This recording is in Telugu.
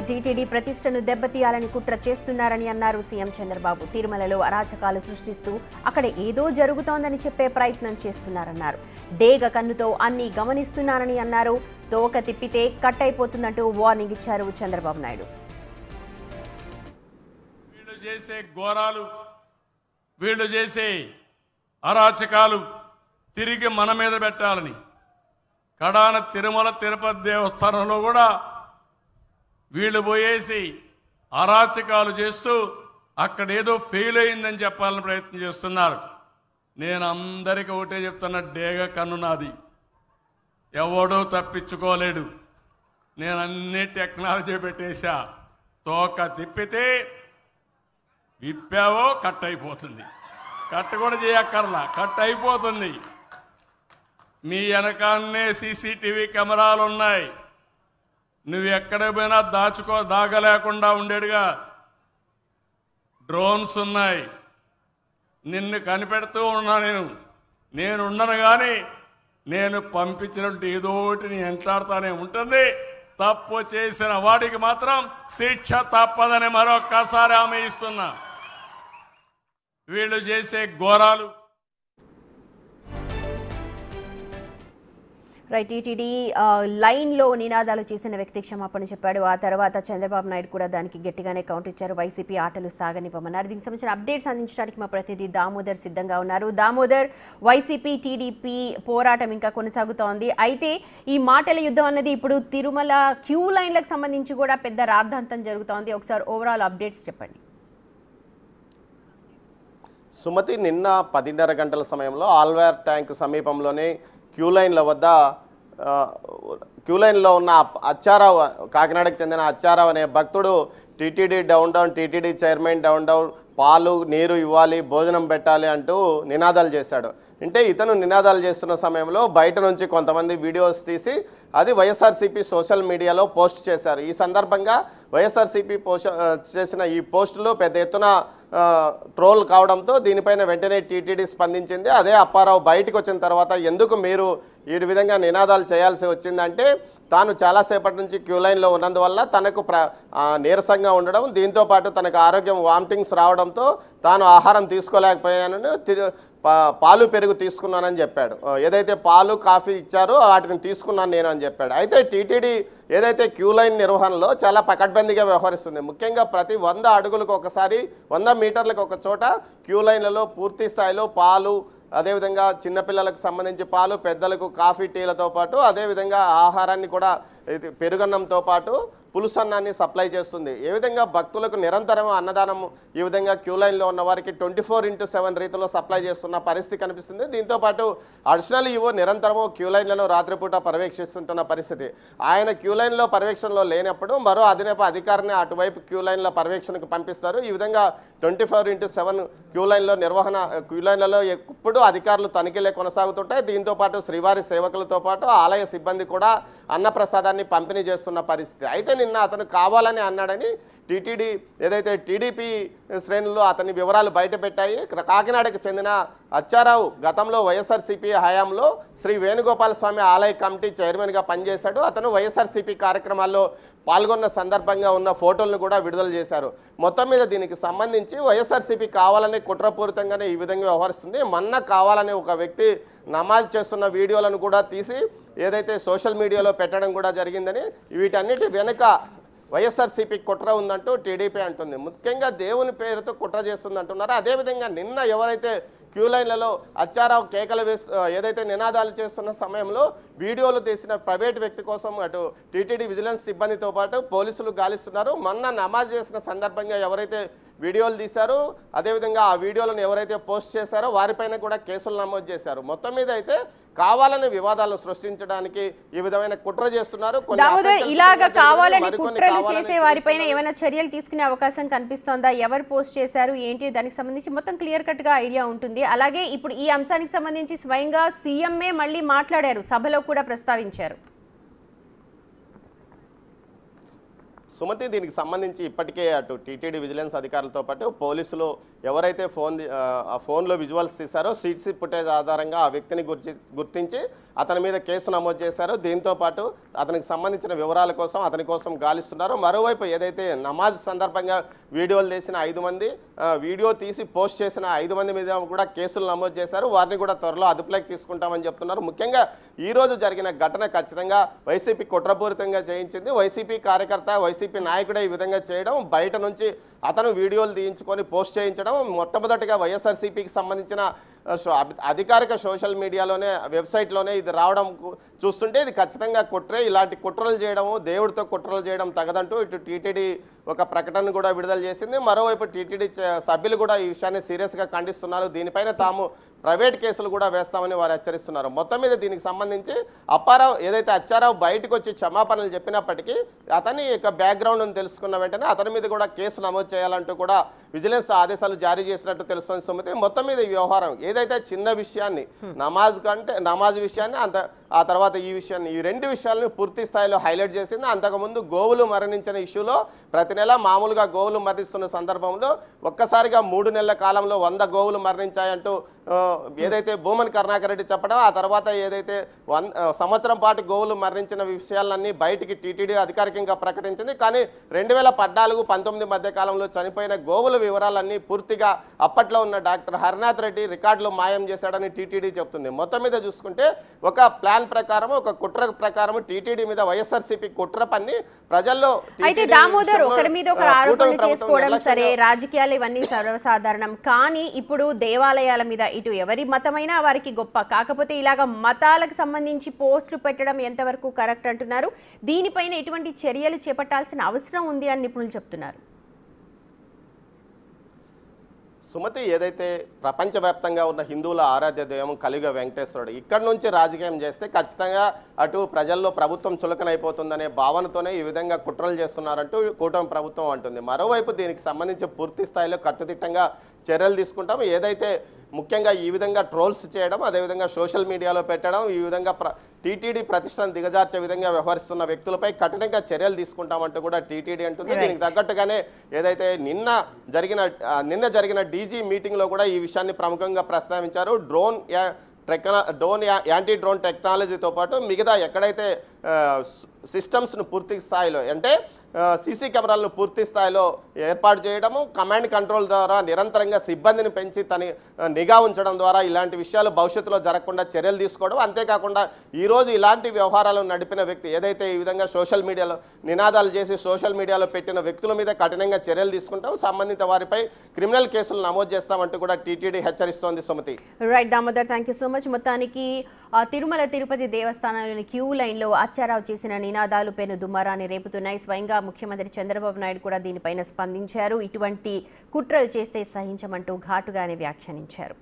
టీటీడీ ప్రతిష్టను దెబ్బతీయాలని కుట్ర చేస్తున్నారని అన్నారు సీఎం చంద్రబాబు. తిరుమలలో అరాచకాలు సృష్టిస్తూ అక్కడ ఏదో జరుగుతోందని చెప్పే ప్రయత్నం చేస్తున్నారన్నారు. డేగ కన్నుతో అన్ని గమనిస్తున్నారని అన్నారు. తోక తిప్పితే కట్ అయిపోతుందంటూ వార్నింగ్ ఇచ్చారు చంద్రబాబు నాయుడు. వీళ్ళు చేసే ఘోరాలు, వీళ్ళు చేసే అరాచకాలు తిరిగి మన మీద పెట్టాలని కడాన తిరుమల తిరుపతి దేవస్థానంలో కూడా వీళ్ళు పోయేసి అరాచకాలు చేస్తూ అక్కడ ఏదో ఫెయిల్ అయిందని చెప్పాలని ప్రయత్నం చేస్తున్నారు. నేను అందరికీ ఒకటే చెప్తున్నా, డేగ కన్ను నాది, ఎవడో తప్పించుకోలేడు. నేను అన్ని టెక్నాలజీ పెట్టేశా. తోక తిప్పితే విప్పావో కట్ అయిపోతుంది, కట్ కూడా చేయక్కర్లా, కట్ అయిపోతుంది. మీ వెనకాన్నే సీసీటీవీ కెమెరాలు ఉన్నాయి. నువ్వు ఎక్కడ పోయినా దాగలేకుండా ఉండేడుగా డ్రోన్స్ ఉన్నాయి. నిన్ను కనిపెడుతూ ఉన్నా. నేను ఉండను కానీ నేను పంపించినట్టు ఏదో ఒకటి నీ ఎంట్లాడుతూనే ఉంటుంది. తప్పు చేసిన వాడికి మాత్రం శిక్ష తప్పదని మరొక్కసారి హామీ ఇస్తున్నా. వీళ్ళు చేసే ఘోరాలు. రైట్, టీటీడీ లైన్లో నినాదాలు చేసిన వ్యక్తి క్షమాపణ చెప్పాడు. ఆ తర్వాత చంద్రబాబు నాయుడు కూడా దానికి గట్టిగానే కౌంటర్ ఇచ్చారు. వైసీపీ ఆటలు సాగనివ్వమన్నారు. దీనికి సంబంధించిన అప్డేట్స్ అందించడానికి మా ప్రతినిధి దామోదర్ సిద్ధంగా ఉన్నారు. దామోదర్, వైసీపీ టీడీపీ పోరాటం ఇంకా కొనసాగుతోంది. అయితే ఈ మాటల యుద్ధం అన్నది ఇప్పుడు తిరుమల క్యూ లైన్లకు సంబంధించి కూడా పెద్ద రాద్ధాంతం జరుగుతోంది. ఒకసారి ఓవరాల్ అప్డేట్స్ చెప్పండి. సుమతి, నిన్న 10:30 గంటల సమయంలో ఆల్వేర్ ట్యాంక్ సమీపంలోనే క్యూ లైన్లో ఉన్న అచ్చారావు, కాకినాడకు చెందిన అచ్చారావు అనే భక్తుడు టీటీడీ టీటీడీ చైర్మన్ డౌన్ పాలు నీరు ఇవ్వాలి, భోజనం పెట్టాలి అంటూ నినాదాలు చేశాడు. అంటే ఇతను నినాదాలు చేస్తున్న సమయంలో బయట నుంచి కొంతమంది వీడియోస్ తీసి అది వైఎస్ఆర్సీపీ సోషల్ మీడియాలో పోస్ట్ చేశారు. ఈ సందర్భంగా వైఎస్ఆర్సీపీ చేసిన ఈ పోస్టులు పెద్ద ఎత్తున ట్రోల్ కావడంతో దీనిపైన వెంటనే టీటీడీ స్పందించింది. అదే అప్పారావు బయటకు వచ్చిన తర్వాత ఎందుకు మీరు ఈ విధంగా నినాదాలు చేయాల్సి వచ్చిందంటే తాను చాలాసేపటి నుంచి క్యూ లైన్లో ఉన్నందువల్ల తనకు నీరసంగా ఉండడం, దీంతోపాటు తనకు ఆరోగ్యం వామిటింగ్స్ రావడంతో తాను ఆహారం తీసుకోలేకపోయానని పాలు పెరుగు తీసుకున్నానని చెప్పాడు. ఏదైతే పాలు కాఫీ ఇచ్చారో వాటిని తీసుకున్నాను నేను అని చెప్పాడు. అయితే టీటీడీ ఏదైతే క్యూ లైన్ నిర్వహణలో చాలా పకడ్బందీగా వ్యవహరిస్తుంది. ముఖ్యంగా ప్రతి 100 అడుగులకు ఒకసారి 100 మీటర్లకు ఒక చోట క్యూ లైన్లలో పూర్తి స్థాయిలో పాలు, అదేవిధంగా చిన్నపిల్లలకు సంబంధించి పాలు, పెద్దలకు కాఫీ టీలతో పాటు అదేవిధంగా ఆహారాన్ని కూడా పెరుగన్నంతో పాటు పులుసన్నాన్ని సప్లై చేస్తుంది. ఏ విధంగా భక్తులకు నిరంతరం అన్నదానం ఈ విధంగా క్యూ లైన్లో ఉన్న వారికి 24/7 రీతిలో సప్లై చేస్తున్న పరిస్థితి కనిపిస్తుంది. దీంతోపాటు అడిషనల్ ఈవో నిరంతరము క్యూ లైన్లను రాత్రిపూట పర్యవేక్షిస్తుంటున్న పరిస్థితి. ఆయన క్యూ లైన్లో పర్యవేక్షణలో లేనప్పుడు మరో అధినేపు అధికారిని అటువైపు క్యూ లైన్లో పర్యవేక్షణకు పంపిస్తారు. ఈ విధంగా 24/7 క్యూ లైన్లలో ఎప్పుడు అధికారులు తనిఖీలే కొనసాగుతుంటాయి. దీంతోపాటు శ్రీవారి సేవకులతో పాటు ఆలయ సిబ్బంది కూడా అన్నప్రసాదాన్ని పంపిణీ చేస్తున్న పరిస్థితి. అయితే నిన్న అతను కావాలని అన్నాడని టీటీడీ ఏదైతే టీడీపీ శ్రేణులు అతని వివరాలు బయటపెట్టాయి. కాకినాడకు చెందిన అచ్చారావు గతంలో వైఎస్ఆర్సీపీ హయాంలో శ్రీ వేణుగోపాల స్వామి ఆలయ కమిటీ చైర్మన్గా పనిచేశాడు. అతను వైఎస్ఆర్సీపీ కార్యక్రమాల్లో పాల్గొన్న సందర్భంగా ఉన్న ఫోటోలను కూడా విడుదల చేశారు. మొత్తం మీద దీనికి సంబంధించి వైఎస్ఆర్సీపీ కావాలని కుట్రపూరితంగానే ఈ విధంగా వ్యవహరిస్తుంది. మొన్న కావాలని ఒక వ్యక్తి నమాజ్ చేస్తున్న వీడియోలను కూడా తీసి ఏదైతే సోషల్ మీడియాలో పెట్టడం కూడా జరిగిందని, వీటన్నిటి వెనుక వైఎస్ఆర్సీపీ కుట్ర ఉందంటూ టీడీపీ అంటుంది. ముఖ్యంగా దేవుని పేరుతో కుట్ర చేస్తుంది అంటున్నారు. అదేవిధంగా నిన్న ఎవరైతే క్యూ లైన్లలో అచ్చారావు కేకలు ఏదైతే నినాదాలు చేస్తున్న సమయంలో వీడియోలు తీసిన ప్రైవేట్ వ్యక్తి కోసం అటు టీటీడీ విజిలెన్స్ సిబ్బందితో పాటు పోలీసులు గాలిస్తున్నారు. మొన్న నమాజ్ చేసిన సందర్భంగా ఎవరైతే వీడియోలు తీశారో అదేవిధంగా ఆ వీడియోలను ఎవరైతే పోస్ట్ చేశారో వారిపైన కూడా కేసులు నమోదు చేశారు. మొత్తం మీద అయితే కావాలని వివాదాలు సృష్టించడానికి ఈ విధమైన కుట్ర చేస్తున్నారు. ఇలాగా కావాలని కుట్రలు చేసే వారిపైన ఏమైనా చర్యలు తీసుకునే అవకాశం కనిపిస్తోందా? ఎవరు పోస్ట్ చేశారు ఏంటి, దానికి సంబంధించి మొత్తం క్లియర్ కట్ గా ఐడియా ఉంటుంది. అలాగే ఇప్పుడు ఈ అంశానికి సంబంధించి స్వయంగా సీఎంఏ మళ్ళీ మాట్లాడారు, సభలో కూడా ప్రస్తావించారు. సుమతి, దీనికి సంబంధించి ఇప్పటికే అటు టీటీడీ విజిలెన్స్ అధికారులతో పాటు పోలీసులు ఎవరైతే ఫోన్లో విజువల్స్ తీశారో సీసీ ఫుటేజ్ ఆధారంగా ఆ వ్యక్తిని గుర్తించి అతని మీద కేసు నమోదు చేశారు. దీంతో పాటు అతనికి సంబంధించిన వివరాల కోసం అతని కోసం గాలిస్తున్నారు. మరోవైపు ఏదైతే నమాజ్ సందర్భంగా వీడియోలు తీసిన 5 మంది, వీడియో తీసి పోస్ట్ చేసిన 5 మంది మీద కూడా కేసులు నమోదు చేశారు. వారిని కూడా త్వరలో అదుపులోకి తీసుకుంటామని చెప్తున్నారు. ముఖ్యంగా ఈ రోజు జరిగిన ఘటన ఖచ్చితంగా వైసీపీ కుట్రపూరితంగా చేయించింది. వైసీపీ కార్యకర్త, వైసీపీ నాయకుడే ఈ విధంగా చేయడం, బయట నుంచి అతను వీడియోలు తీయించుకొని పోస్ట్ చేయించడం, మొట్టమొదటిగా వైఎస్ఆర్సీపీకి సంబంధించిన అధికారిక సోషల్ మీడియాలోనే, వెబ్సైట్లోనే ఇది రావడం చూస్తుంటే ఇది ఖచ్చితంగా కుట్రే. ఇలాంటి కుట్రలు చేయడము, దేవుడితో కుట్రలు చేయడం తగదంటూ ఇటు టీటీడీ ఒక ప్రకటన కూడా విడుదల చేసింది. మరోవైపు టీటీడీ సభ్యులు కూడా ఈ విషయాన్ని సీరియస్గా ఖండిస్తున్నారు. దీనిపైన తాము ప్రైవేట్ కేసులు కూడా వేస్తామని వారు హెచ్చరిస్తున్నారు. మొత్తం మీద దీనికి సంబంధించి అచ్చారావు బయటకు వచ్చి క్షమాపణలు చెప్పినప్పటికీ అతని యొక్క బ్యాక్గ్రౌండ్ను తెలుసుకున్న వెంటనే అతని మీద కూడా కేసు నమోదు చేయాలంటూ కూడా విజిలెన్స్ ఆదేశాలు జారీ చేసినట్టు తెలుస్తుంది సుమతి. మొత్తం మీద ఈ వ్యవహారం ఏదైతే చిన్న విషయాన్ని నమాజ్ విషయాన్ని ఆ తర్వాత ఈ విషయాన్ని, ఈ 2 విషయాలను పూర్తి స్థాయిలో హైలైట్ చేసింది. అంతకుముందు గోవులు మరణించిన ఇష్యూలో ప్రతి నెల మామూలుగా గోవులు మరణిస్తున్న సందర్భంలో ఒక్కసారిగా 3 నెలల కాలంలో 100 గోవులు మరణించాయంటూ ఏదైతే భూమన్ కరుణాకర్ రెడ్డి చెప్పడం, ఆ తర్వాత ఏదైతే సంవత్సరం పాటు గోవులు మరణించిన విషయాలన్నీ బయటికి టీటీడీ అధికారికంగా ప్రకటించింది. కానీ 2014-19 మధ్య కాలంలో చనిపోయిన గోవుల వివరాలన్నీ పూర్తిగా అప్పట్లో ఉన్న డాక్టర్ హరినాథ్ రెడ్డి రికార్డులు మాయం చేశాడని టీటీడీ చెప్తుంది. మొత్తం మీద చూసుకుంటే ఒక ప్లాన్ ప్రకారం, ఒక కుట్ర ప్రకారం టీటీడీ మీద వైఎస్ఆర్సీపీ కుట్ర పన్ని ప్రజల్లో అయితే దామోదర్ ఒకరి మీద ఒకరు ఆరోపణలు చేసుకోవడం సరే, రాజకీయాలు ఇవన్నీ సర్వసాధారణం. కానీ ఇప్పుడు దేవాలయాల మీద ఇటు ఎవరి మతమైనా వారికి గొప్ప. కాకపోతే ఇలాగ మతాలకు సంబంధించి పోస్టులు పెట్టడం ఎంతవరకు కరెక్ట్ అంటున్నారు. దీనిపైన ఎటువంటి చర్యలు చేపట్టాల్సిన అవసరం ఉంది అని నిపుణులు చెప్తున్నారు. సుమతి, ఏదైతే ప్రపంచవ్యాప్తంగా ఉన్న హిందువుల ఆరాధ్య దైవం కలియుగ వెంకటేశ్వరుడు ఇక్కడి నుంచి రాజకీయం చేస్తే ఖచ్చితంగా అటు ప్రజల్లో ప్రభుత్వం చులకనైపోతుందనే భావనతోనే ఈ విధంగా కుట్రలు చేస్తున్నారంటూ కూటమి ప్రభుత్వం అంటుంది. మరోవైపు దీనికి సంబంధించి పూర్తి స్థాయిలో కట్టుదిట్టంగా చర్యలు తీసుకుంటాం. ఏదైతే ముఖ్యంగా ఈ విధంగా ట్రోల్స్ చేయడం, అదేవిధంగా సోషల్ మీడియాలో పెట్టడం, ఈ విధంగా టీటీడీ ప్రతిష్టను దిగజార్చే విధంగా వ్యవహరిస్తున్న వ్యక్తులపై కఠినంగా చర్యలు తీసుకుంటామంటూ కూడా టీటీడీ అంటుంది. దీనికి తగ్గట్టుగానే ఏదైతే నిన్న జరిగిన డీజీ మీటింగ్లో కూడా ఈ విషయాన్ని ప్రముఖంగా ప్రస్తావించారు. డ్రోన్ యాంటీ డ్రోన్ టెక్నాలజీతో పాటు మిగతా ఎక్కడైతే సిస్టమ్స్ను పూర్తి స్థాయిలో అంటే సీసీ కెమెరాలను పూర్తి స్థాయిలో ఏర్పాటు చేయడము, కమాండ్ కంట్రోల్ ద్వారా నిరంతరంగా సిబ్బందిని పెంచి నిఘా ఉంచడం ద్వారా ఇలాంటి విషయాలు భవిష్యత్తులో జరగకుండా చర్యలు తీసుకోవడం. అంతేకాకుండా ఈరోజు ఇలాంటి వ్యవహారాలను నడిపిన వ్యక్తి ఏదైతే ఈ విధంగా సోషల్ మీడియాలో నినాదాలు చేసి సోషల్ మీడియాలో పెట్టిన వ్యక్తుల మీద కఠినంగా చర్యలు తీసుకుంటాం, సంబంధిత వారిపై క్రిమినల్ కేసులు నమోదు చేస్తామంటూ కూడా టీటీడీ హెచ్చరిస్తోంది. Sumathi. Right Damodar, thank you so much. మొత్తానికి తిరుమల తిరుపతి దేవస్థానంలోని క్యూ లైన్లో అచ్చారావు చేసిన నినాదాలు పెను దుమారాన్ని రేపుతున్నాయి. స్వయంగా ముఖ్యమంత్రి చంద్రబాబు నాయుడు కూడా దీనిపైన స్పందించారు. ఇటువంటి కుట్రలు చేస్తే సహించమంటూ ఘాటుగానే వ్యాఖ్యానించారు.